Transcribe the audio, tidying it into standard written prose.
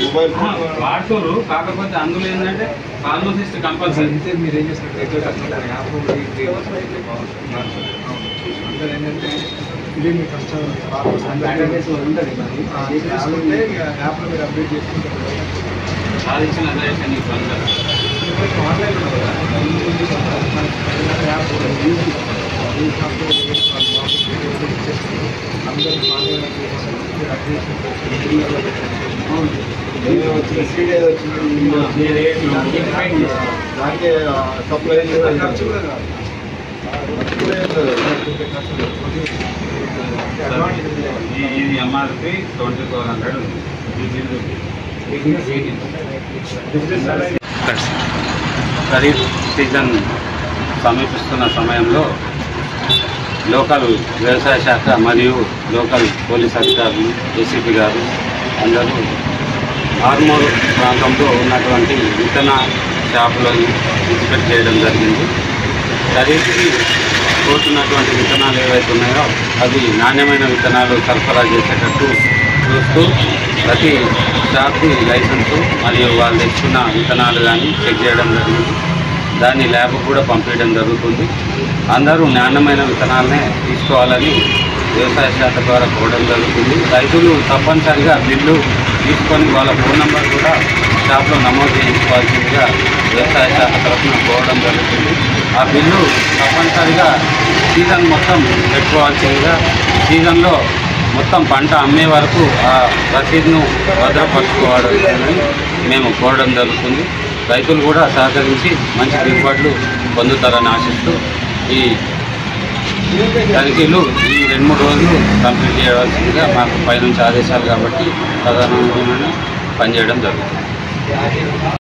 Mobile వాడుకోరు, కాకపోతే అందులో ఏంటంటే ఫార్మసిస్ట్ కంపల్సరీ మీరు ఏం చేస్తారు ఏంటంటే ఇదే మీ కష్టం ఉంటుంది యాప్లో మీరు అప్డేట్ చేసుకుంటారు సాధించిన ఇది ఎంఆర్పి 2400 ఖరీఫ్ సీజన్ సమీపిస్తున్న సమయంలో లోకల్ వ్యవసాయ శాఖ మరియు లోకల్ పోలీస్ అధికారులు ఏసీపీ గారు అందరూ ఆర్మూర్ ప్రాంతంలో ఉన్నటువంటి విత్తన షాపులను ఇన్స్పెక్ట్ చేయడం జరిగింది. ఖరీఫ్కి కోరుతున్నటువంటి విత్తనాలు ఏవైతే ఉన్నాయో అవి నాణ్యమైన విత్తనాలు సరఫరా చేసేటట్టు చూస్తూ ప్రతి షాప్కి లైసెన్సు మరియు వాళ్ళు తెచ్చుకున్న విత్తనాలు కానీ చెక్ చేయడం జరిగింది. దాన్ని ల్యాబ్ కూడా పంపించడం జరుగుతుంది. అందరూ నాణ్యమైన విత్తనాలనే తీసుకోవాలని వ్యవసాయ శాఖ ద్వారా కోవడం జరుగుతుంది. రైతులు తప్పనిసరిగా బిల్లు తీసుకొని వాళ్ళ ఫోన్ నెంబర్ కూడా షాప్లో నమోదు చేయించుకోవాల్సిందిగా వ్యవసాయ శాఖ తరఫున కోవడం జరుగుతుంది. ఆ బిల్లు తప్పనిసరిగా సీజన్ మొత్తం పెట్టుకోవాల్సిందిగా, సీజన్లో మొత్తం పంట అమ్మే వరకు ఆ రసీదును భద్రపరచుకోవాలని మేము కోరడం జరుగుతుంది. రైతులు కూడా సహకరించి మంచి దిగుబడులు పొందుతారని ఆశిస్తూ ఈ తనిఖీలు ఈ 2-3 రోజులు కంప్లీట్ చేయవలసిందిగా మాకు పైనుంచి ఆదేశాలు కాబట్టి ప్రధానంగా పనిచేయడం జరుగుతుంది.